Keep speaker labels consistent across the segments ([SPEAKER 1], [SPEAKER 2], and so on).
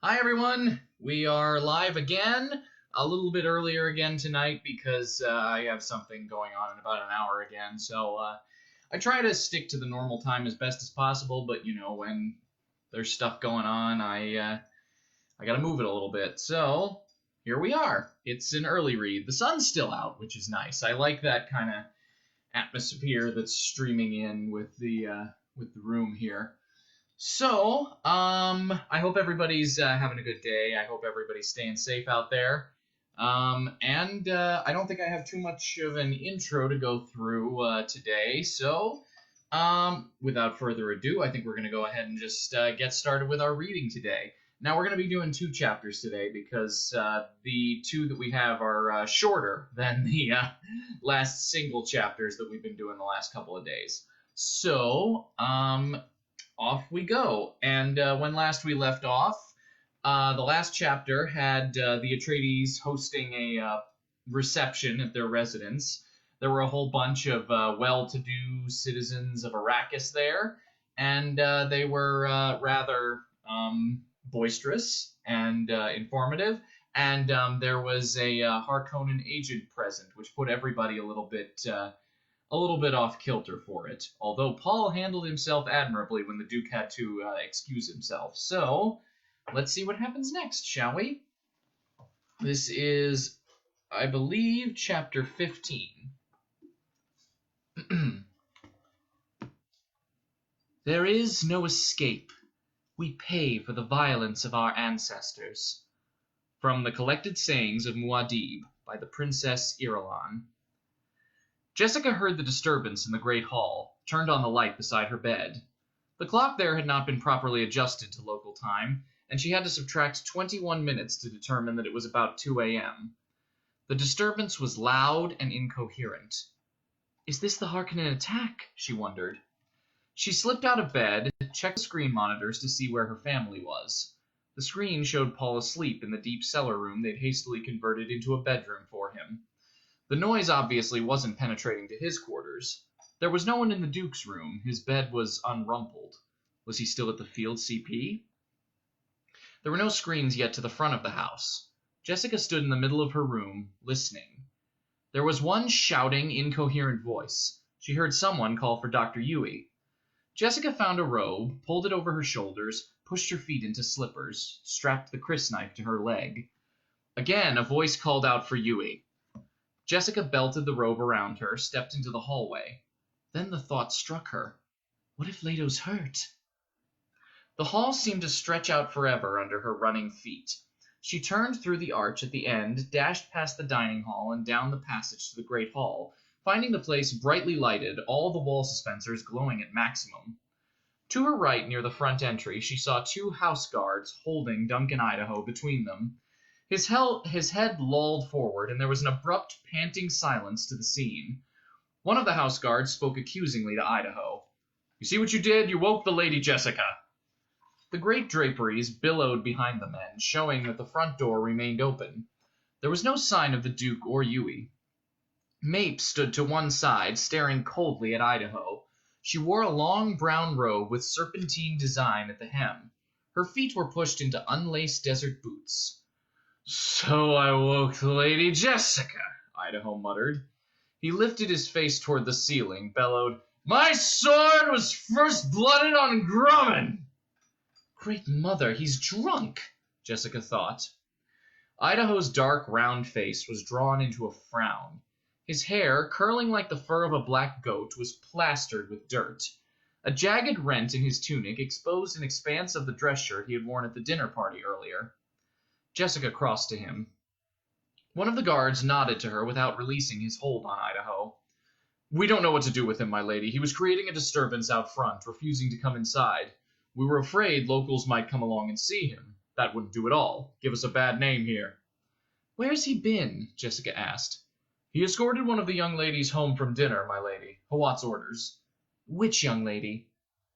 [SPEAKER 1] Hi, everyone. We are live again, a little bit earlier again tonight because I have something going on in about an hour again. So I try to stick to the normal time as best as possible, but when there's stuff going on, I got to move it a little bit. So here we are. It's an early read. The sun's still out, which is nice. I like that kind of atmosphere that's streaming in with the room here. So, I hope everybody's having a good day. I hope everybody's staying safe out there. And I don't think I have too much of an intro to go through today. So, without further ado, I think we're going to go ahead and just get started with our reading today. Now, we're going to be doing two chapters today because the two that we have are shorter than the last single chapters that we've been doing the last couple of days. So, off we go. And when last we left off, the last chapter had the Atreides hosting a reception at their residence. There were a whole bunch of well-to-do citizens of Arrakis there, and they were rather boisterous and informative. And there was a Harkonnen agent present, which put everybody a little bit off kilter for it, although Paul handled himself admirably when the Duke had to excuse himself. So, let's see what happens next, shall we? This is, I believe, chapter 15. There is no escape. We pay for the violence of our ancestors. From the Collected Sayings of Muad'Dib by the Princess Irulan. Jessica heard the disturbance in the great hall, turned on the light beside her bed. The clock there had not been properly adjusted to local time, and she had to subtract 21 minutes to determine that it was about 2 a.m. The disturbance was loud and incoherent. Is this the Harkonnen attack? She wondered. She slipped out of bed, checked the screen monitors to see where her family was. The screen showed Paul asleep in the deep cellar room they'd hastily converted into a bedroom for him. The noise obviously wasn't penetrating to his quarters. There was no one in the Duke's room. His bed was unrumpled. Was he still at the field CP? There were no screens yet to the front of the house. Jessica stood in the middle of her room, listening. There was one shouting, incoherent voice. She heard someone call for Dr. Yueh. Jessica found a robe, pulled it over her shoulders, pushed her feet into slippers, strapped the crysknife to her leg. Again, a voice called out for Yueh. Jessica belted the robe around her, stepped into the hallway. Then the thought struck her. What if Leto's hurt? The hall seemed to stretch out forever under her running feet. She turned through the arch at the end, dashed past the dining hall and down the passage to the great hall, finding the place brightly lighted, all the wall suspensors glowing at maximum. To her right, near the front entry, she saw two house guards holding Duncan Idaho between them. His head lolled forward, and there was an abrupt, panting silence to the scene. One of the house guards spoke accusingly to Idaho. You see what you did? You woke the Lady Jessica. The great draperies billowed behind the men, showing that the front door remained open. There was no sign of the Duke or Yueh. Mapes stood to one side, staring coldly at Idaho. She wore a long brown robe with serpentine design at the hem. Her feet were pushed into unlaced desert boots. So I woke the Lady Jessica, Idaho muttered. He lifted his face toward the ceiling, bellowed, My sword was first blooded on Grumman! Great mother, he's drunk, Jessica thought. Idaho's dark, round face was drawn into a frown. His hair, curling like the fur of a black goat, was plastered with dirt. A jagged rent in his tunic exposed an expanse of the dress shirt he had worn at the dinner party earlier. Jessica crossed to him. One of the guards nodded to her without releasing his hold on Idaho. We don't know what to do with him, my lady. He was creating a disturbance out front, refusing to come inside. We were afraid locals might come along and see him. That wouldn't do at all. Give us a bad name here. Where's he been? Jessica asked. He escorted one of the young ladies home from dinner, my lady. Hawat's orders. Which young lady?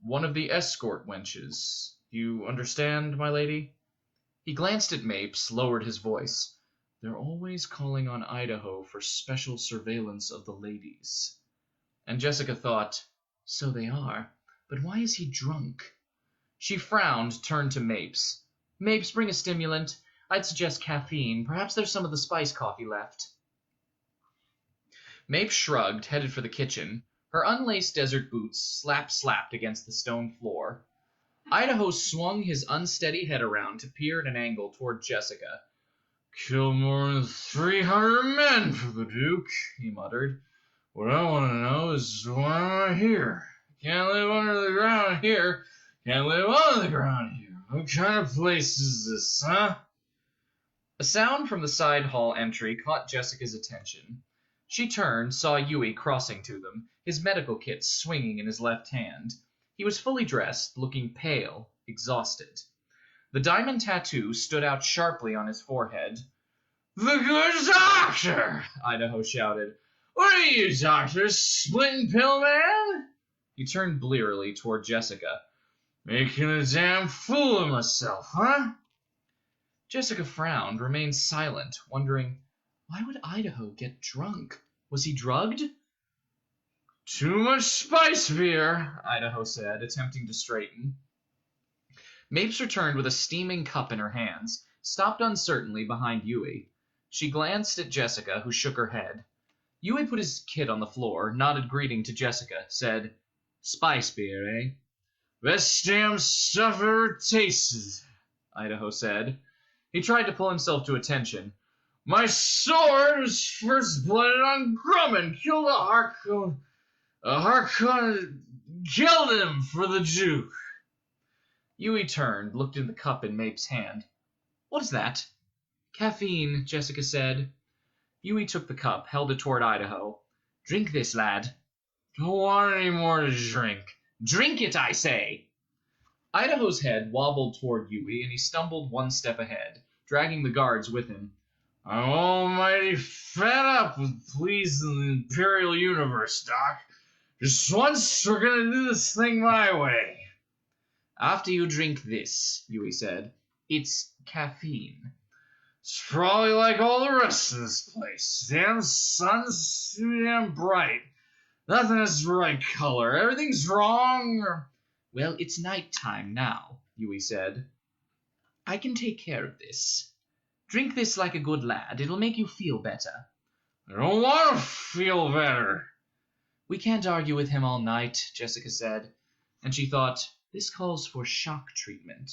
[SPEAKER 1] One of the escort wenches. You understand, my lady? He glanced at Mapes, lowered his voice. They're always calling on Idaho for special surveillance of the ladies. And Jessica thought, so they are, but why is he drunk? She frowned, turned to Mapes. Mapes, bring a stimulant. I'd suggest caffeine. Perhaps there's some of the spice coffee left. Mapes shrugged, headed for the kitchen. Her unlaced desert boots slapped against the stone floor. Idaho swung his unsteady head around to peer at an angle toward Jessica. "Kill more than 300 men for the Duke," he muttered. "What I want to know is why am I here? Can't live under the ground here. Can't live on the ground here. What kind of place is this, huh?" A sound from the side hall entry caught Jessica's attention. She turned, saw Yueh crossing to them, his medical kit swinging in his left hand. He was fully dressed, looking pale, exhausted. The diamond tattoo stood out sharply on his forehead. "The good doctor!" Idaho shouted. "What are you, doctor, splitting pill man?" He turned blearily toward Jessica. "Making a damn fool of myself, huh?" Jessica frowned, remained silent, wondering, why would Idaho get drunk? Was he drugged? "Too much spice beer," Idaho said, attempting to straighten. Mapes returned with a steaming cup in her hands, stopped uncertainly behind Yueh. She glanced at Jessica, who shook her head. Yueh put his kit on the floor, nodded greeting to Jessica, said, "Spice beer, eh?" "Best damn stuff ever tasted," Idaho said. He tried to pull himself to attention. "My sword was first blooded on Grumman, killed killed him for the Duke." Yueh turned, looked in the cup in Mapes' hand. "What is that?" "Caffeine," Jessica said. Yueh took the cup, held it toward Idaho. "Drink this, lad." "Don't want any more to drink." "Drink it, I say!" Idaho's head wobbled toward Yueh, and he stumbled one step ahead, dragging the guards with him. "I'm almighty fed up with pleasing the Imperial Universe, Doc. Just once we're gonna do this thing my way." "After you drink this," Yueh said. "It's caffeine." "It's probably like all the rest of this place. Damn sun's too damn bright. Nothing is the right color. Everything's wrong." "Well, it's nighttime now," Yueh said. "I can take care of this. Drink this like a good lad. It'll make you feel better." "I don't want to feel better." "We can't argue with him all night," Jessica said, and she thought, this calls for shock treatment.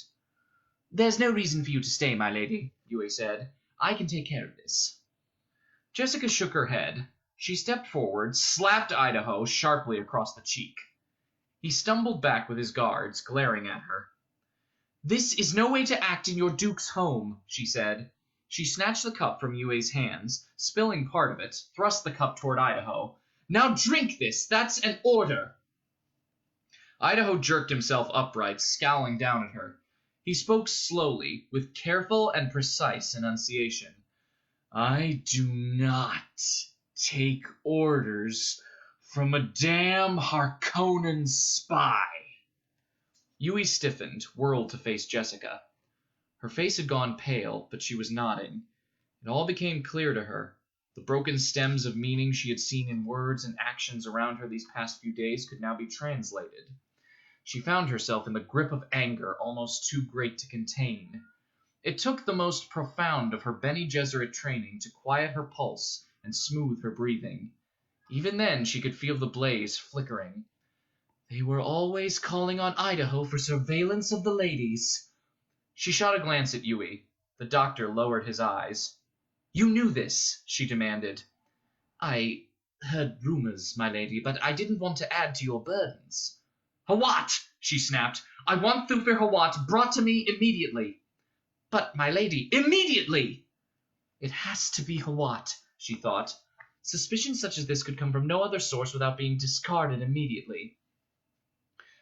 [SPEAKER 1] "There's no reason for you to stay, my lady," Yueh said. "I can take care of this." Jessica shook her head. She stepped forward, slapped Idaho sharply across the cheek. He stumbled back with his guards, glaring at her. "This is no way to act in your Duke's home," she said. She snatched the cup from Yueh's hands, spilling part of it, thrust the cup toward Idaho. "Now drink this! That's an order!" Idaho jerked himself upright, scowling down at her. He spoke slowly, with careful and precise enunciation. "I do not take orders from a damn Harkonnen spy." Yueh stiffened, whirled to face Jessica. Her face had gone pale, but she was nodding. It all became clear to her. The broken stems of meaning she had seen in words and actions around her these past few days could now be translated. She found herself in the grip of anger almost too great to contain. It took the most profound of her Bene Gesserit training to quiet her pulse and smooth her breathing. Even then she could feel the blaze flickering. They were always calling on Idaho for surveillance of the ladies. She shot a glance at Yueh. The doctor lowered his eyes. "You knew this?" she demanded. "I heard rumors, my lady, but I didn't want to add to your burdens." "Hawat!" she snapped. "I want Thufir Hawat brought to me immediately." "But, my lady, immediately!" It has to be Hawat, she thought. Suspicion such as this could come from no other source without being discarded immediately.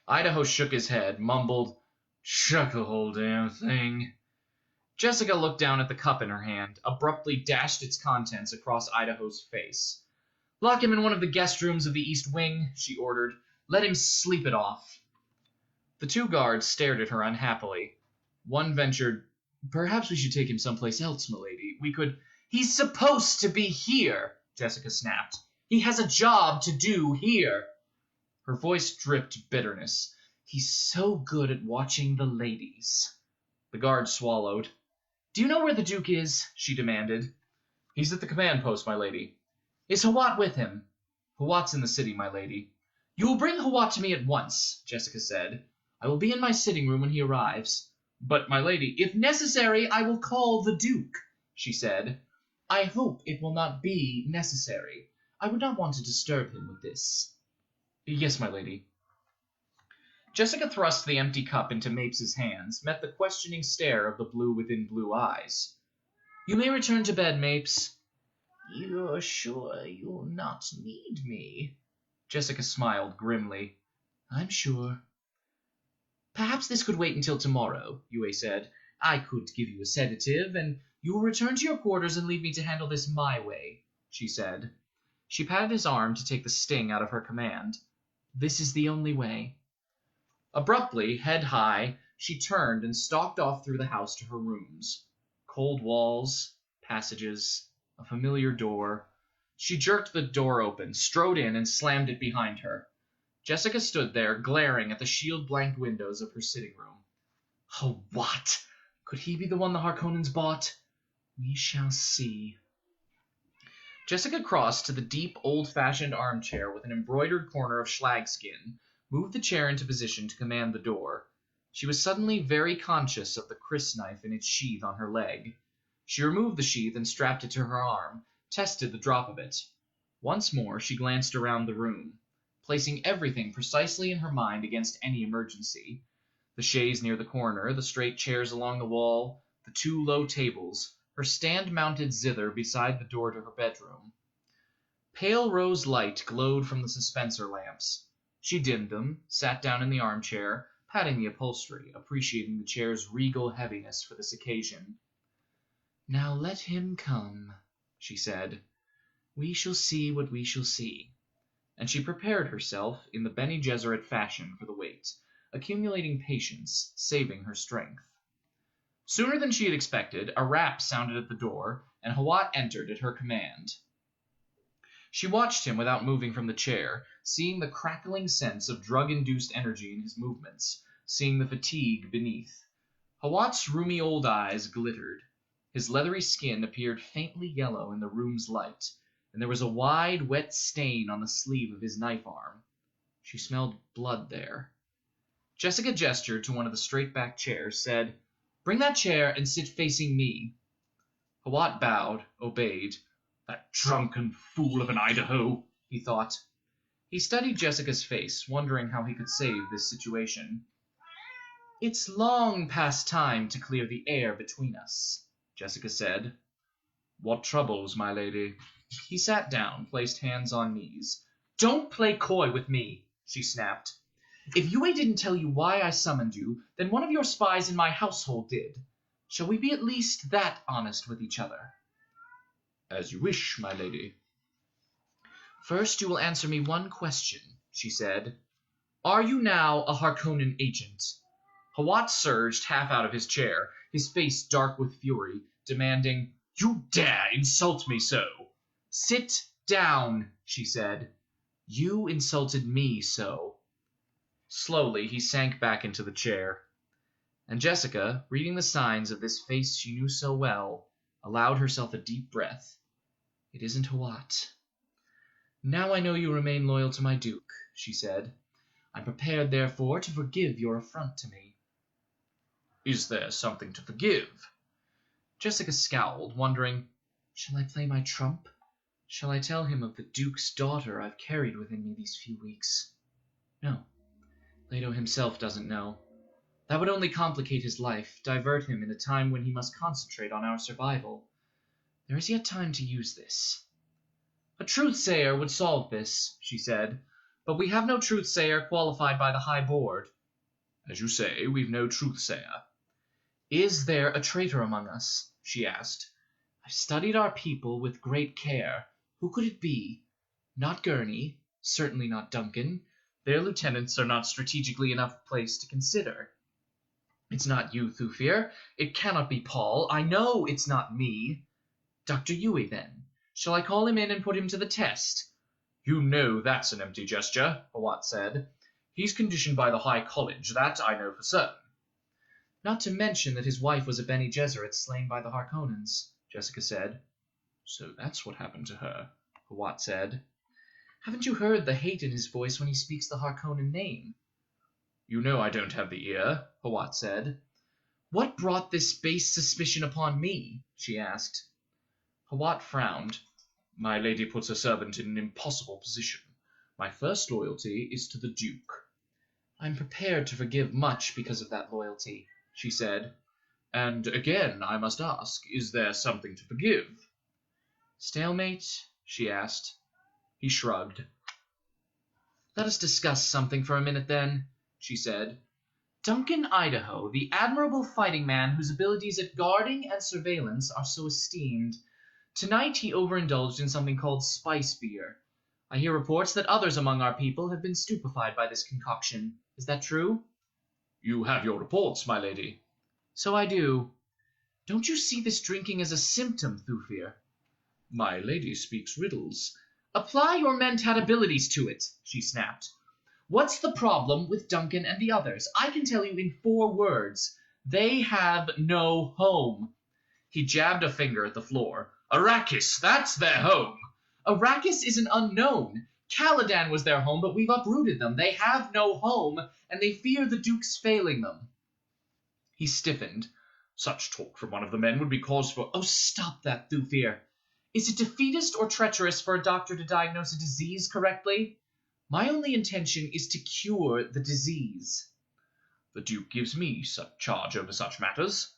[SPEAKER 1] Idaho shook his head, mumbled, "Chuck the whole damn thing." Jessica looked down at the cup in her hand, abruptly dashed its contents across Idaho's face. "Lock him in one of the guest rooms of the East Wing," she ordered. "Let him sleep it off." The two guards stared at her unhappily. One ventured, "Perhaps we should take him someplace else, milady. We could—" "He's supposed to be here," Jessica snapped. "He has a job to do here." Her voice dripped bitterness. "He's so good at watching the ladies." The guard swallowed. "Do you know where the Duke is?" she demanded. "He's at the command post, my lady." "Is Hawat with him?" "Hawat's in the city, my lady." "You will bring Hawat to me at once," Jessica said. "I will be in my sitting room when he arrives." "But, my lady—" "If necessary, I will call the Duke," she said. "I hope it will not be necessary. I would not want to disturb him with this." "Yes, my lady." Jessica thrust the empty cup into Mapes's hands, met the questioning stare of the blue within blue eyes. "You may return to bed, Mapes." "You're sure you'll not need me?" Jessica smiled grimly. "I'm sure." "Perhaps this could wait until tomorrow," Yueh said. "I could give you a sedative, and you will return to your quarters and leave me to handle this my way," she said. She patted his arm to take the sting out of her command. "This is the only way." Abruptly, head high, she turned and stalked off through the house to her rooms. Cold walls, passages, a familiar door. She jerked the door open, strode in, and slammed it behind her. Jessica stood there, glaring at the shield-blanked windows of her sitting room. Oh, what? Could he be the one the Harkonnens bought? We shall see. Jessica crossed to the deep, old-fashioned armchair with an embroidered corner of schlagskin, moved the chair into position to command the door. She was suddenly very conscious of the crysknife in its sheath on her leg. She removed the sheath and strapped it to her arm, tested the drop of it. Once more she glanced around the room, placing everything precisely in her mind against any emergency. The chaise near the corner, the straight chairs along the wall, the two low tables, her stand-mounted zither beside the door to her bedroom. Pale rose light glowed from the dispenser lamps. She dimmed them, sat down in the armchair, patting the upholstery, appreciating the chair's regal heaviness for this occasion. "Now let him come," she said. "We shall see what we shall see." And she prepared herself in the Bene Gesserit fashion for the wait, accumulating patience, saving her strength. Sooner than she had expected, a rap sounded at the door, and Hawat entered at her command. She watched him without moving from the chair, seeing the crackling sense of drug-induced energy in his movements, seeing the fatigue beneath. Hawat's rheumy old eyes glittered. His leathery skin appeared faintly yellow in the room's light, and there was a wide, wet stain on the sleeve of his knife arm. She smelled blood there. Jessica gestured to one of the straight-backed chairs, said, "Bring that chair and sit facing me." Hawat bowed, obeyed. "That drunken fool of an Idaho," he thought. He studied Jessica's face, wondering how he could save this situation. "It's long past time to clear the air between us," Jessica said. "What troubles, my lady?" He sat down, placed hands on knees. "Don't play coy with me," she snapped. "If Yueh didn't tell you why I summoned you, then one of your spies in my household did. Shall we be at least that honest with each other?" "As you wish, my lady." "First you will answer me one question," she said. "Are you now a Harkonnen agent?" Hawat surged half out of his chair, his face dark with fury, demanding, "You dare insult me so?" "Sit down," she said. "You insulted me so." Slowly he sank back into the chair. And Jessica, reading the signs of this face she knew so well, allowed herself a deep breath. "It isn't Hawat." "Now I know you remain loyal to my Duke," she said. "I'm prepared, therefore, to forgive your affront to me." "Is there something to forgive?" Jessica scowled, wondering, shall I play my trump? Shall I tell him of the Duke's daughter I've carried within me these few weeks? No, Leto himself doesn't know. That would only complicate his life, divert him in a time when he must concentrate on our survival. There is yet time to use this. "A truth-sayer would solve this," she said, "but we have no truth-sayer qualified by the High Board." "As you say, we've no truth-sayer." "Is there a traitor among us?" she asked. "I've studied our people with great care. Who could it be? Not Gurney, certainly not Duncan. Their lieutenants are not strategically enough placed to consider. It's not you, Thufir. It cannot be Paul. I know it's not me. Dr. Yueh, then. Shall I call him in and put him to the test?" "You know that's an empty gesture," Hawat said. "He's conditioned by the High College, that I know for certain." Not to mention that his wife was a Bene Gesserit slain by the Harkonnens, Jessica said. So that's what happened to her, Hawat said. Haven't you heard the hate in his voice when he speaks the Harkonnen name? You know I don't have the ear, Hawat said. What brought this base suspicion upon me? She asked. Hawat frowned. My lady puts her servant in an impossible position. My first loyalty is to the Duke. I'm prepared to forgive much because of that loyalty, she said. And again, I must ask, is there something to forgive? Stalemate? She asked. He shrugged. Let us discuss something for a minute then, she said. Duncan Idaho, the admirable fighting man whose abilities at guarding and surveillance are so esteemed. Tonight he overindulged in something called spice beer. I hear reports that others among our people have been stupefied by this concoction. Is that true? You have your reports, my lady. So I do. Don't you see this drinking as a symptom, Thufir? My lady speaks riddles. Apply your mentat abilities to it, she snapped. What's the problem with Duncan and the others? I can tell you in 4 words. They have no home. He jabbed a finger at the floor. Arrakis, that's their home. Arrakis is an unknown. Caladan was their home, but we've uprooted them. They have no home, and they fear the Duke's failing them. He stiffened. Such talk from one of the men would be cause for... Oh, stop that, Thufir. Is it defeatist or treacherous for a doctor to diagnose a disease correctly? My only intention is to cure the disease. The Duke gives me such charge over such matters.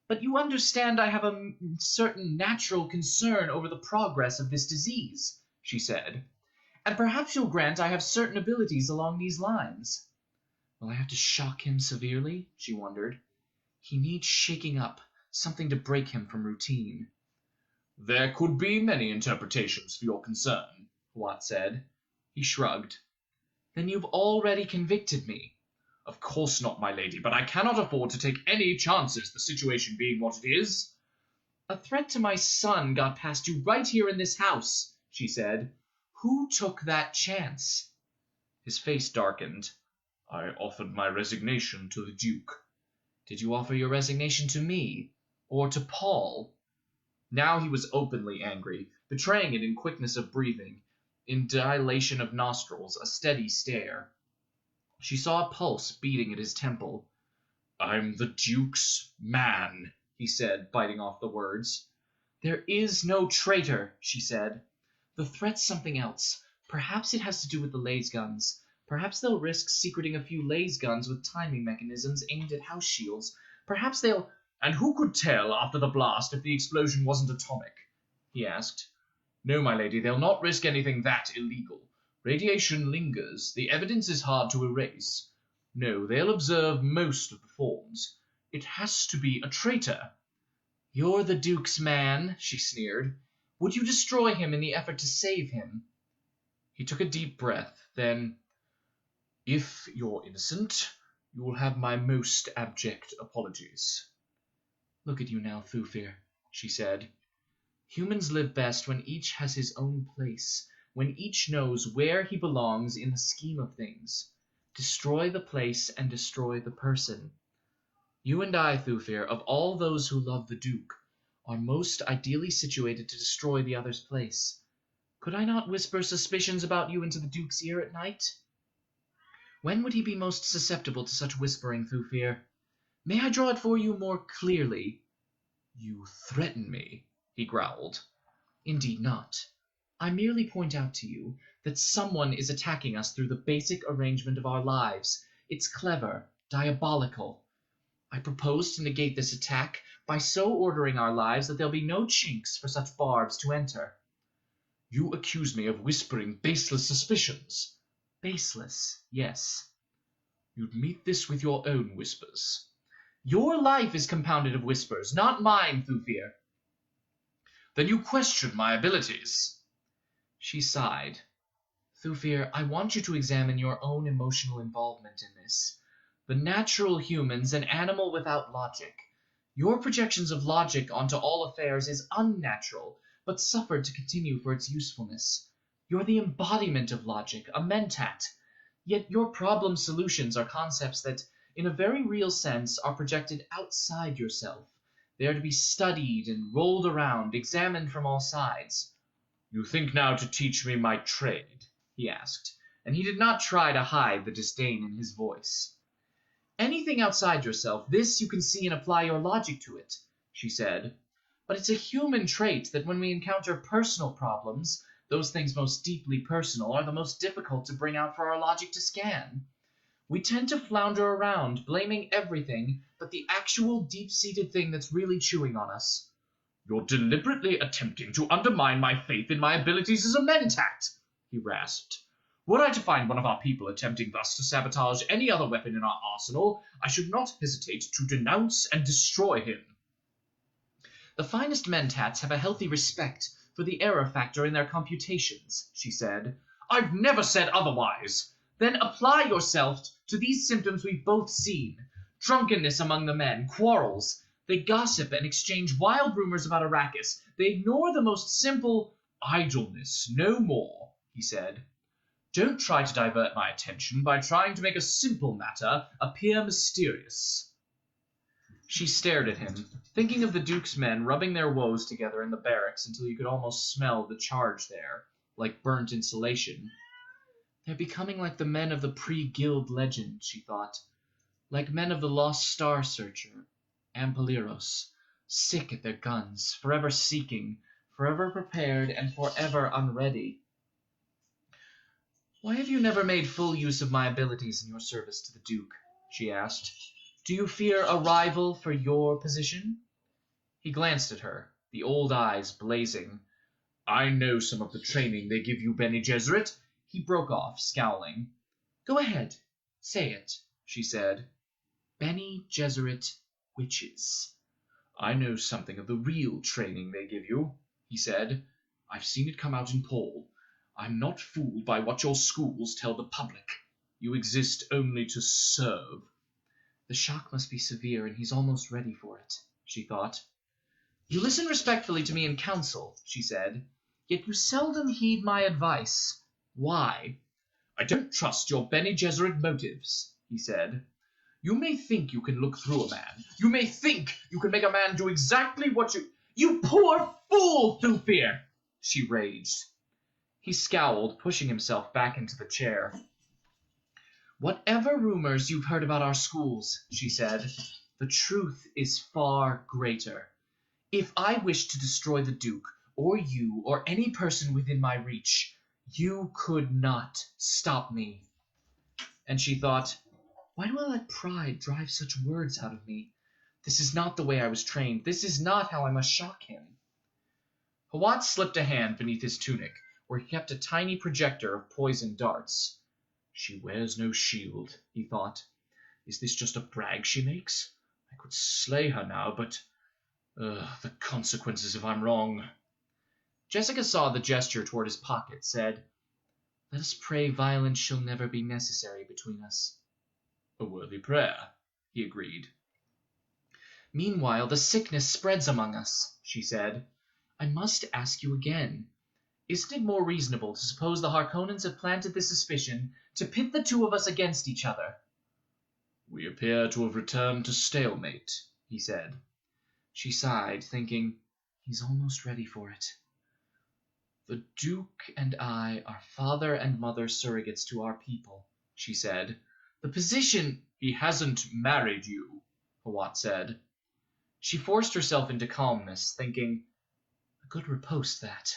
[SPEAKER 1] But you understand I have a certain natural concern over the progress of this disease, she said. And perhaps you'll grant I have certain abilities along these lines. Will I have to shock him severely? She wondered. He needs shaking up, something to break him from routine. There could be many interpretations for your concern, Hawat said. He shrugged. Then you've already convicted me. Of course not, my lady, but I cannot afford to take any chances, the situation being what it is. A threat to my son got past you right here in this house, she said. Who took that chance? His face darkened. I offered my resignation to the Duke. Did you offer your resignation to me? Or to Paul? Now he was openly angry, betraying it in quickness of breathing, in dilation of nostrils, a steady stare. She saw a pulse beating at his temple. I'm the Duke's man, he said, biting off the words. There is no traitor, she said. The threat's something else. Perhaps it has to do with the laser guns. Perhaps they'll risk secreting a few laser guns with timing mechanisms aimed at house shields. Perhaps they'll... And who could tell after the blast if the explosion wasn't atomic? He asked. No, my lady, they'll not risk anything that illegal. Radiation lingers. The evidence is hard to erase. No, they'll observe most of the forms. It has to be a traitor. You're the Duke's man, she sneered. Would you destroy him in the effort to save him? He took a deep breath, then, if you're innocent, you will have my most abject apologies. Look at you now, Thufir, she said. Humans live best when each has his own place, when each knows where he belongs in the scheme of things. Destroy the place and destroy the person. You and I, Thufir, of all those who love the Duke, are most ideally situated to destroy the other's place. Could I not whisper suspicions about you into the Duke's ear at night? When would he be most susceptible to such whispering, Thufir? May I draw it for you more clearly? You threaten me, he growled. Indeed not. I merely point out to you that someone is attacking us through the basic arrangement of our lives. It's clever, diabolical. I propose to negate this attack by so ordering our lives that there'll be no chinks for such barbs to enter. You accuse me of whispering baseless suspicions. Baseless, yes. You'd meet this with your own whispers. Your life is compounded of whispers, not mine, Thufir. Then you question my abilities. She sighed. Thufir, I want you to examine your own emotional involvement in this. The natural human's an animal without logic. Your projections of logic onto all affairs is unnatural, but suffered to continue for its usefulness. You're the embodiment of logic, a mentat. Yet your problem solutions are concepts that, in a very real sense, are projected outside yourself. They are to be studied and rolled around, examined from all sides. You think now to teach me my trade? He asked, and he did not try to hide the disdain in his voice. Anything outside yourself, this you can see and apply your logic to it, she said. But it's a human trait that when we encounter personal problems, those things most deeply personal are the most difficult to bring out for our logic to scan. We tend to flounder around, blaming everything but the actual deep-seated thing that's really chewing on us. You're deliberately attempting to undermine my faith in my abilities as a mentat, he rasped. Were I to find one of our people attempting thus to sabotage any other weapon in our arsenal, I should not hesitate to denounce and destroy him. The finest mentats have a healthy respect for the error factor in their computations, she said. I've never said otherwise. Then apply yourself to these symptoms we've both seen. Drunkenness among the men, quarrels. They gossip and exchange wild rumors about Arrakis. They ignore the most simple idleness, no more, he said. Don't try to divert my attention by trying to make a simple matter appear mysterious. She stared at him, thinking of the Duke's men rubbing their woes together in the barracks until you could almost smell the charge there, like burnt insulation. They're becoming like the men of the pre-Guild legend, she thought. Like men of the Lost Star Searcher, Ampeliros, sick at their guns, forever seeking, forever prepared, and forever unready. Why have you never made full use of my abilities in your service to the Duke? She asked. Do you fear a rival for your position? He glanced at her, the old eyes blazing. I know some of the training they give you, Bene Gesserit. He broke off, scowling. Go ahead, say it, she said. Bene Gesserit witches. I know something of the real training they give you, he said. I've seen it come out in Paul. I'm not fooled by what your schools tell the public. You exist only to serve. The shock must be severe, and he's almost ready for it, she thought. You listen respectfully to me in council, she said, yet you seldom heed my advice. Why? I don't trust your Bene Gesserit motives, he said. You may think you can look through a man. You may think you can make a man do exactly what you... You poor fool, Thufir! She raged. He scowled, pushing himself back into the chair. Whatever rumors you've heard about our schools, she said, the truth is far greater. If I wished to destroy the Duke, or you, or any person within my reach, you could not stop me. And she thought, why do I let pride drive such words out of me? This is not the way I was trained. This is not how I must shock him. Hawat slipped a hand beneath his tunic, where he kept a tiny projector of poisoned darts. She wears no shield, he thought. Is this just a brag she makes? I could slay her now, but... the consequences if I'm wrong. Jessica saw the gesture toward his pocket, said, Let us pray violence shall never be necessary between us. A worthy prayer, he agreed. Meanwhile, the sickness spreads among us, she said. I must ask you again. Isn't it more reasonable to suppose the Harkonnens have planted this suspicion to pit the two of us against each other? We appear to have returned to stalemate, he said. She sighed, thinking, he's almost ready for it. The Duke and I are father and mother surrogates to our people, she said. The position... He hasn't married you, Hawat said. She forced herself into calmness, thinking, a good riposte, that.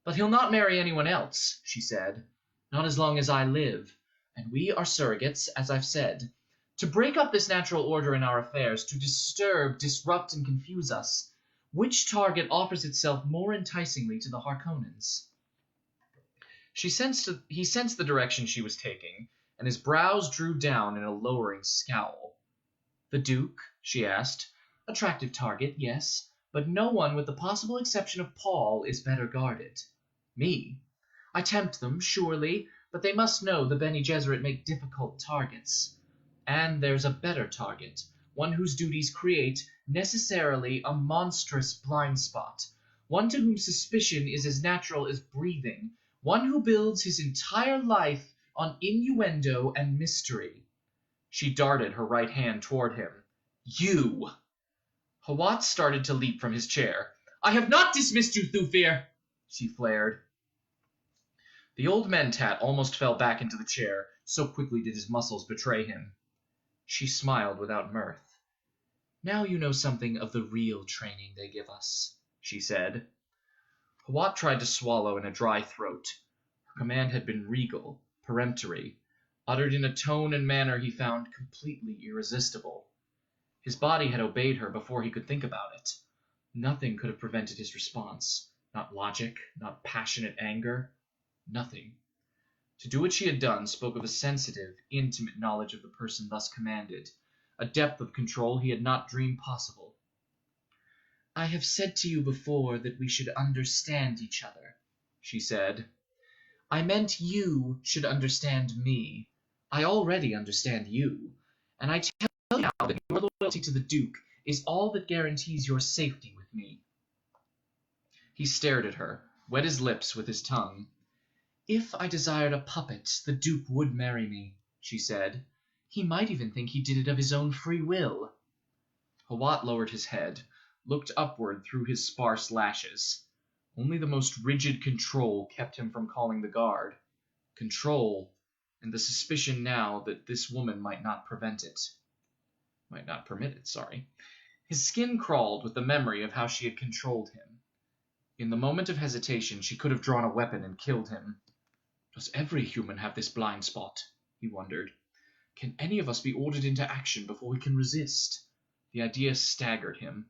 [SPEAKER 1] But he'll not marry anyone else, she said. Not as long as I live. And we are surrogates, as I've said. To break up this natural order in our affairs, to disturb, disrupt, and confuse us, which target offers itself more enticingly to the Harkonnens? He sensed the direction she was taking, and his brows drew down in a lowering scowl. The Duke? She asked. Attractive target, yes, but no one, with the possible exception of Paul, is better guarded. Me? I tempt them, surely, but they must know the Bene Gesserit make difficult targets. And there's a better target, one whose duties create, necessarily, a monstrous blind spot, one to whom suspicion is as natural as breathing, one who builds his entire life on innuendo and mystery. She darted her right hand toward him. You! Hawat started to leap from his chair. I have not dismissed you, Thufir! She flared. The old mentat almost fell back into the chair, so quickly did his muscles betray him. She smiled without mirth. Now you know something of the real training they give us, she said. Hawat tried to swallow in a dry throat. Her command had been regal, peremptory, uttered in a tone and manner he found completely irresistible. His body had obeyed her before he could think about it. Nothing could have prevented his response. Not logic, not passionate anger. Nothing. To do what she had done spoke of a sensitive, intimate knowledge of the person thus commanded, a depth of control he had not dreamed possible. I have said to you before that we should understand each other, she said. I meant you should understand me. I already understand you, and I tell you now that your loyalty to the Duke is all that guarantees your safety with me. He stared at her, wet his lips with his tongue. If I desired a puppet, the Duke would marry me, she said. He might even think he did it of his own free will. Hawat lowered his head, looked upward through his sparse lashes. Only the most rigid control kept him from calling the guard. Control, and the suspicion now that this woman might not permit it. His skin crawled with the memory of how she had controlled him. In the moment of hesitation, she could have drawn a weapon and killed him. Does every human have this blind spot? He wondered. Can any of us be ordered into action before we can resist? The idea staggered him.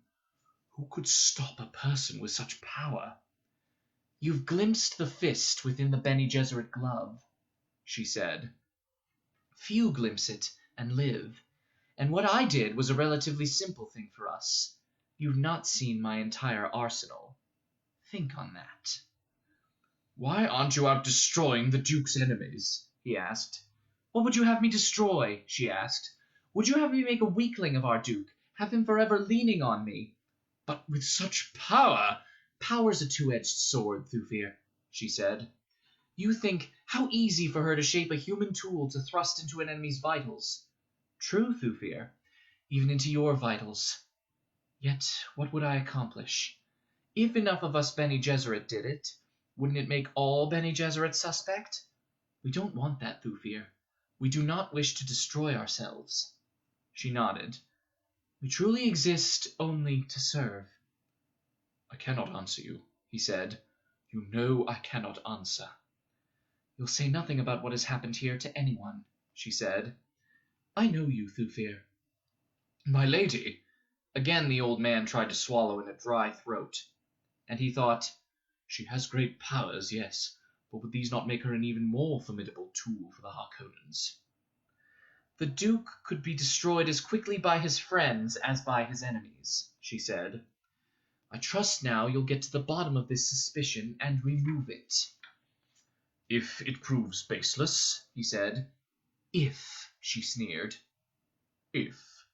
[SPEAKER 1] Who could stop a person with such power? You've glimpsed the fist within the Bene Gesserit glove, she said. Few glimpse it and live. And what I did was a relatively simple thing for us. You've not seen my entire arsenal. Think on that. Why aren't you out destroying the Duke's enemies? He asked. What would you have me destroy? She asked. Would you have me make a weakling of our Duke, have him forever leaning on me? But with such power! Power's a two-edged sword, Thufir, she said. You think how easy for her to shape a human tool to thrust into an enemy's vitals. True, Thufir, even into your vitals. Yet what would I accomplish? If enough of us Bene Gesserit did it, wouldn't it make all Bene Gesserit suspect? We don't want that, Thufir. We do not wish to destroy ourselves. She nodded. We truly exist only to serve. I cannot answer you, he said. You know I cannot answer. You'll say nothing about what has happened here to anyone, she said. I know you, Thufir. My lady! Again the old man tried to swallow in a dry throat. And he thought, she has great powers, yes, but would these not make her an even more formidable tool for the Harkonnens? The Duke could be destroyed as quickly by his friends as by his enemies, she said. I trust now you'll get to the bottom of this suspicion and remove it. If it proves baseless, he said. If, she sneered. If.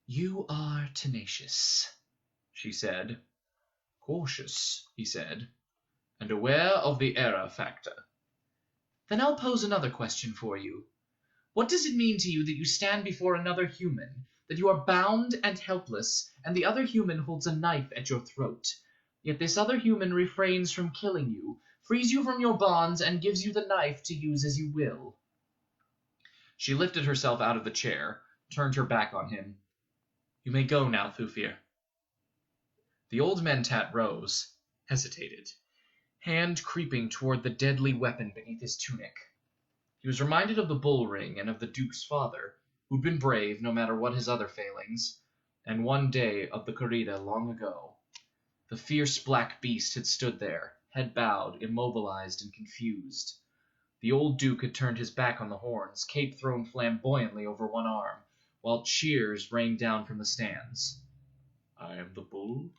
[SPEAKER 1] You are tenacious, she said. Cautious, he said, and aware of the error factor. Then I'll pose another question for you. What does it mean to you that you stand before another human, that you are bound and helpless, and the other human holds a knife at your throat, yet this other human refrains from killing you, frees you from your bonds, and gives you the knife to use as you will? She lifted herself out of the chair, turned her back on him. You may go now, Thufir. The old mentat rose, hesitated, hand creeping toward the deadly weapon beneath his tunic. He was reminded of the bull ring and of the Duke's father, who'd been brave no matter what his other failings, and one day of the corrida long ago. The fierce black beast had stood there, head bowed, immobilized and confused. The old Duke had turned his back on the horns, cape thrown flamboyantly over one arm, while cheers rained down from the stands. I am the bull,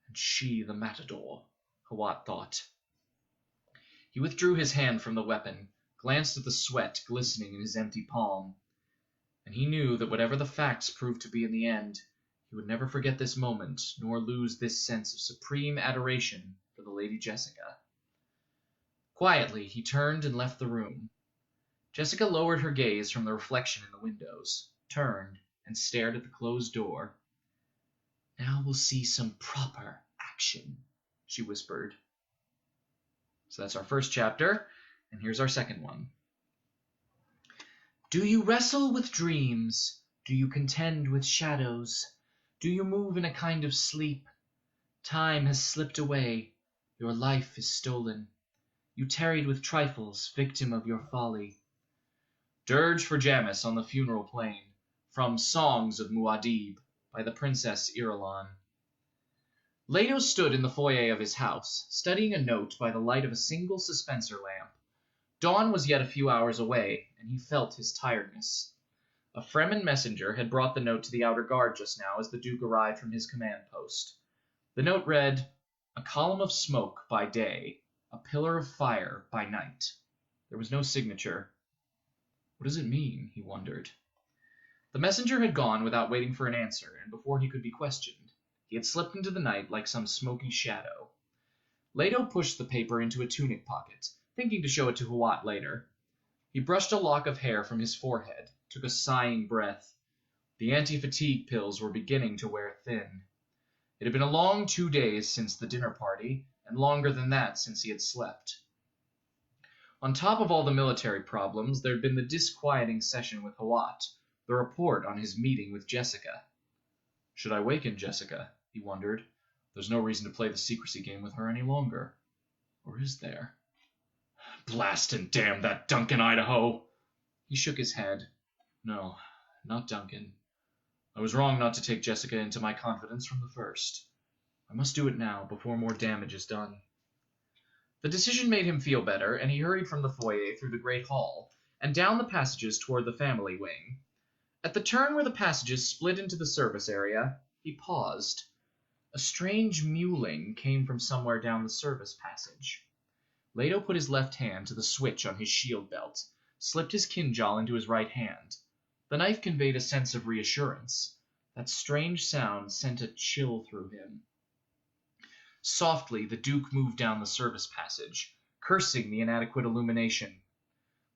[SPEAKER 1] and she the matador, Hawat thought. He withdrew his hand from the weapon, glanced at the sweat glistening in his empty palm, and he knew that whatever the facts proved to be in the end, he would never forget this moment, nor lose this sense of supreme adoration for the Lady Jessica. Quietly he turned and left the room. Jessica lowered her gaze from the reflection in the windows, turned, and stared at the closed door. "Now we'll see some proper action," she whispered. So that's our first chapter, and here's our second one. Do you wrestle with dreams? Do you contend with shadows? Do you move in a kind of sleep? Time has slipped away. Your life is stolen. You tarried with trifles, victim of your folly. Dirge for Jamis on the Funeral Plain, from Songs of Muad'Dib, by the Princess Irulan. Leto stood in the foyer of his house, studying a note by the light of a single suspenser lamp. Dawn was yet a few hours away, and he felt his tiredness. A Fremen messenger had brought the note to the outer guard just now as the Duke arrived from his command post. The note read, "A column of smoke by day, a pillar of fire by night." There was no signature. What does it mean? He wondered. The messenger had gone without waiting for an answer, and before he could be questioned, he had slipped into the night like some smoky shadow. Leto pushed the paper into a tunic pocket, thinking to show it to Hawat later. He brushed a lock of hair from his forehead, took a sighing breath. The anti-fatigue pills were beginning to wear thin. It had been a long 2 days since the dinner party, and longer than that since he had slept. On top of all the military problems, there had been the disquieting session with Hawat, the report on his meeting with Jessica. Should I waken Jessica? He wondered. There's no reason to play the secrecy game with her any longer. Or is there? Blast and damn that Duncan Idaho! He shook his head. No, not Duncan. I was wrong not to take Jessica into my confidence from the first. I must do it now, before more damage is done. The decision made him feel better, and he hurried from the foyer through the great hall, and down the passages toward the family wing. At the turn where the passages split into the service area, he paused. A strange mewling came from somewhere down the service passage. Leto put his left hand to the switch on his shield belt, slipped his kinjal into his right hand. The knife conveyed a sense of reassurance. That strange sound sent a chill through him. Softly, the Duke moved down the service passage, cursing the inadequate illumination.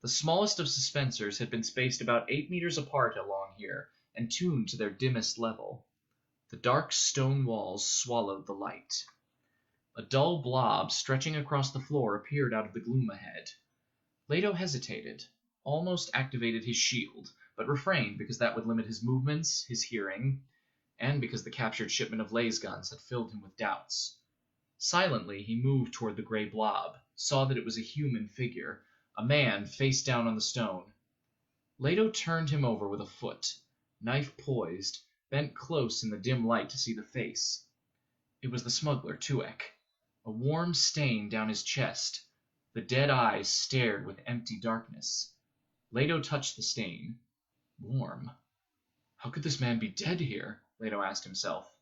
[SPEAKER 1] The smallest of suspensors had been spaced about 8 meters apart along here, and tuned to their dimmest level. The dark stone walls swallowed the light. A dull blob stretching across the floor appeared out of the gloom ahead. Leto hesitated, almost activated his shield, but refrained because that would limit his movements, his hearing, and because the captured shipment of laser guns had filled him with doubts. Silently, he moved toward the gray blob, saw that it was a human figure, a man face down on the stone. Leto turned him over with a foot, knife poised, bent close in the dim light to see the face. It was the smuggler, Tuek. A warm stain down his chest. The dead eyes stared with empty darkness. Leto touched the stain. Warm. How could this man be dead here? Leto asked himself.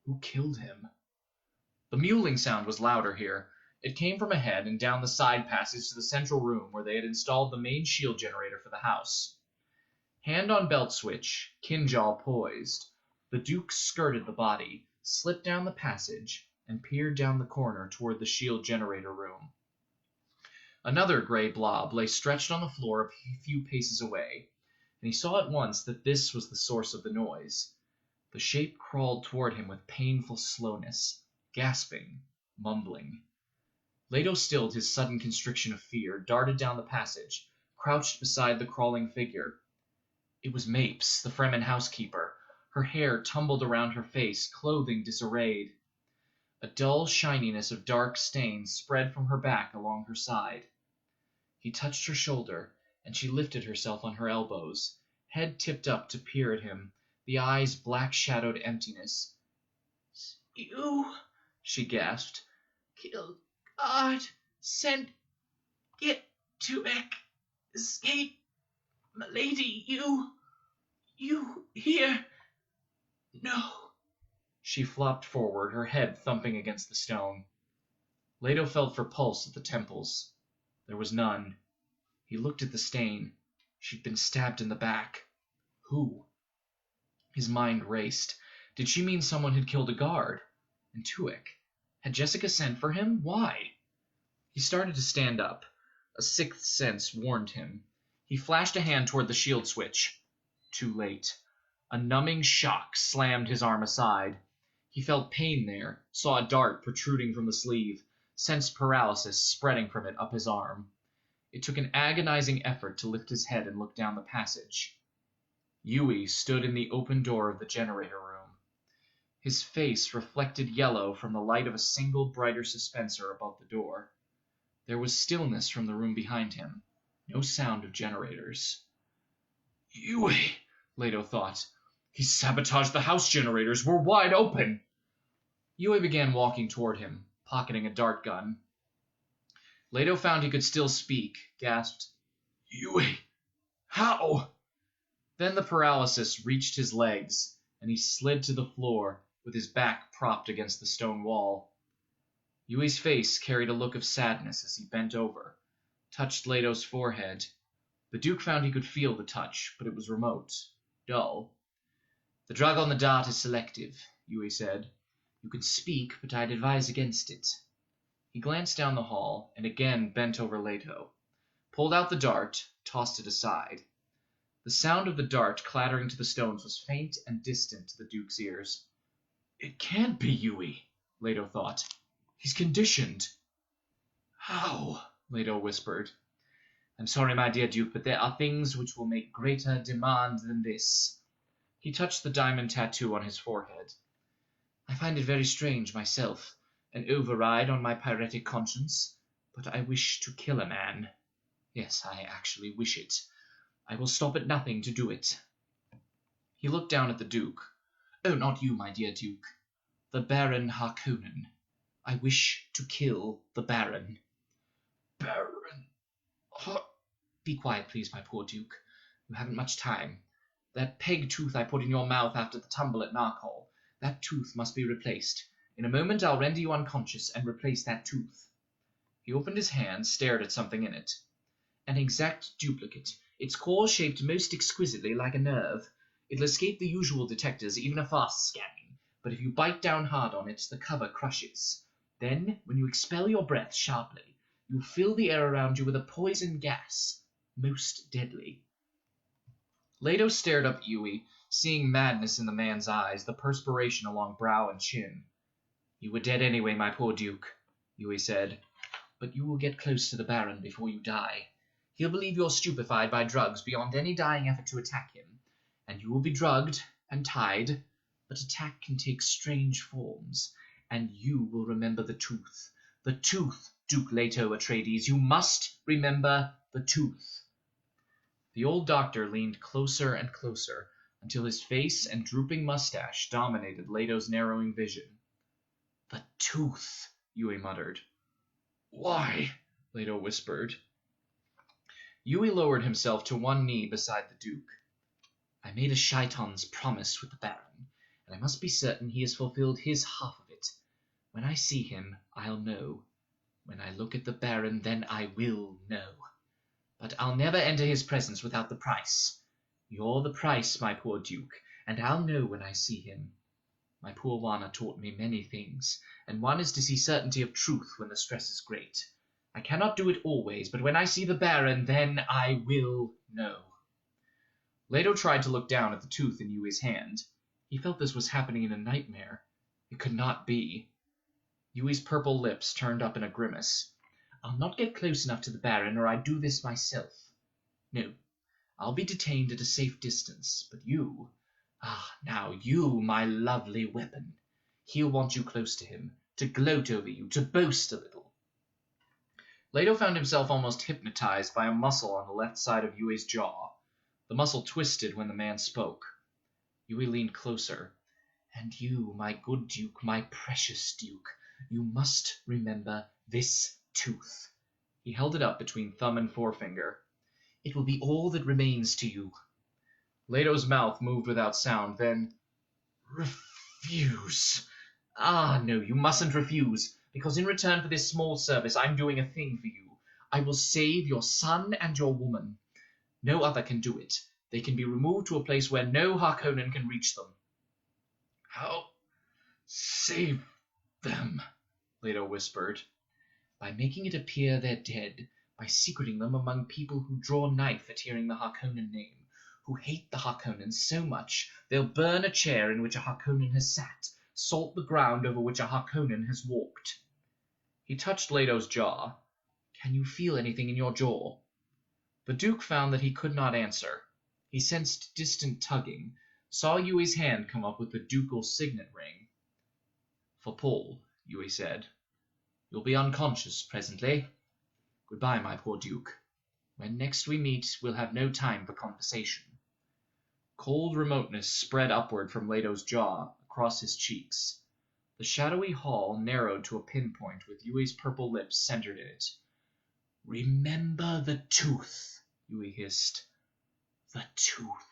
[SPEAKER 1] Who killed him? The mewling sound was louder here. It came from ahead and down the side passage to the central room where they had installed the main shield generator for the house. Hand on belt switch, kinjal poised, the Duke skirted the body, slipped down the passage, and peered down the corner toward the shield generator room. Another gray blob lay stretched on the floor a few paces away, and he saw at once that this was the source of the noise. The shape crawled toward him with painful slowness, gasping, mumbling. Leto stilled his sudden constriction of fear, darted down the passage, crouched beside the crawling figure. It was Mapes, the Fremen housekeeper, her hair tumbled around her face, clothing disarrayed. A dull shininess of dark stains spread from her back along her side. He touched her shoulder, and she lifted herself on her elbows, head tipped up to peer at him, the eyes black-shadowed emptiness. "You," she gasped, "killed God, sent, get to escape, m'lady, you here, no." She flopped forward, her head thumping against the stone. Leto felt for pulse at the temples. There was none. He looked at the stain. She'd been stabbed in the back. Who? His mind raced. Did she mean someone had killed a guard? And Tuek? Had Jessica sent for him? Why? He started to stand up. A sixth sense warned him. He flashed a hand toward the shield switch. Too late. A numbing shock slammed his arm aside. He felt pain there, saw a dart protruding from the sleeve, sensed paralysis spreading from it up his arm. It took an agonizing effort to lift his head and look down the passage. Yueh stood in the open door of the generator room. His face reflected yellow from the light of a single brighter dispenser above the door. There was stillness from the room behind him. No sound of generators. Yueh, Leto thought. He sabotaged the house generators. We're wide open. Yueh began walking toward him, pocketing a dart gun. Leto found he could still speak, gasped, Yueh, how? Then the paralysis reached his legs, and he slid to the floor, with his back propped against the stone wall. Yueh's face carried a look of sadness as he bent over, touched Leto's forehead. The Duke found he could feel the touch, but it was remote, dull. The drug on the dart is selective, Yueh said. You can speak, but I'd advise against it. He glanced down the hall, and again bent over Leto, pulled out the dart, tossed it aside. The sound of the dart clattering to the stones was faint and distant to the Duke's ears. It can't be Yueh, Leto thought. He's conditioned. How? Leto whispered. I'm sorry, my dear Duke, but there are things which will make greater demand than this. He touched the diamond tattoo on his forehead. I find it very strange myself, an override on my pyretic conscience, but I wish to kill a man. Yes, I actually wish it. I will stop at nothing to do it. He looked down at the Duke. Oh, not you, my dear Duke. The Baron Harkonnen. I wish to kill the Baron. Baron... Be quiet, please, my poor Duke. You haven't much time. That peg tooth I put in your mouth after the tumble at Narkhal, that tooth must be replaced. In a moment I'll render you unconscious and replace that tooth. He opened his hand, stared at something in it. An exact duplicate, its core shaped most exquisitely like a nerve. It'll escape the usual detectors, even a fast scanning, but if you bite down hard on it, the cover crushes. Then, when you expel your breath sharply, you fill the air around you with a poison gas, most deadly. Leto stared up at Yueh, seeing madness in the man's eyes, the perspiration along brow and chin. You were dead anyway, my poor Duke, Yueh said, but you will get close to the Baron before you die. He'll believe you're stupefied by drugs beyond any dying effort to attack him, and you will be drugged and tied, but attack can take strange forms, and you will remember the tooth. The tooth, Duke Leto Atreides, you must remember the tooth. The old doctor leaned closer and closer, until his face and drooping mustache dominated Leto's narrowing vision. The tooth, Yueh muttered. Why? Leto whispered. Yueh lowered himself to one knee beside the Duke. I made a Shaitan's promise with the Baron, and I must be certain he has fulfilled his half of it. When I see him, I'll know. When I look at the Baron, then I will know. But I'll never enter his presence without the price. You're the price, my poor Duke, and I'll know when I see him. My poor Wana taught me many things, and one is to see certainty of truth when the stress is great. I cannot do it always, but when I see the Baron, then I will know. Leto tried to look down at the tooth in Yueh's hand. He felt this was happening in a nightmare. It could not be. Yueh's purple lips turned up in a grimace. I'll not get close enough to the Baron, or I'd do this myself. No, I'll be detained at a safe distance, but you... now you, my lovely weapon. He'll want you close to him, to gloat over you, to boast a little. Leto found himself almost hypnotized by a muscle on the left side of Yueh's jaw. The muscle twisted when the man spoke. Yueh leaned closer. And you, my good Duke, my precious Duke, you must remember this tooth. He held it up between thumb and forefinger. It will be all that remains to you. Leto's mouth moved without sound, then... Refuse. No, you mustn't refuse, because in return for this small service, I'm doing a thing for you. I will save your son and your woman. No other can do it. They can be removed to a place where no Harkonnen can reach them. How? Save them, Leto whispered. By making it appear they're dead, by secreting them among people who draw knife at hearing the Harkonnen name, who hate the Harkonnen so much they'll burn a chair in which a Harkonnen has sat, salt the ground over which a Harkonnen has walked. He touched Leto's jaw. Can you feel anything in your jaw? The Duke found that he could not answer. He sensed distant tugging, saw Yueh's hand come up with the ducal signet ring. For Paul, Yueh said. You'll be unconscious presently. Goodbye, my poor Duke. When next we meet, we'll have no time for conversation. Cold remoteness spread upward from Leto's jaw, across his cheeks. The shadowy hall narrowed to a pinpoint with Yueh's purple lips centered in it. Remember the tooth, Yueh hissed. The tooth.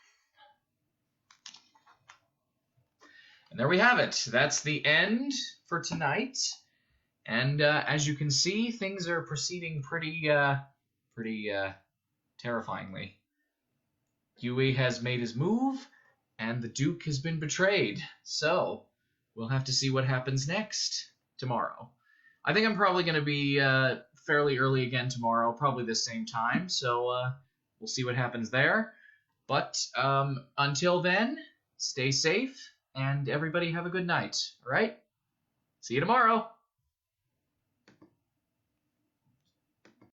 [SPEAKER 1] And there we have it. That's the end for tonight. And as you can see, things are proceeding pretty terrifyingly. Yueh has made his move, and the Duke has been betrayed. So, we'll have to see what happens next tomorrow. I think I'm probably going to be fairly early again tomorrow, probably the same time. So, we'll see what happens there. But until then, stay safe, and everybody have a good night. All right? See you tomorrow.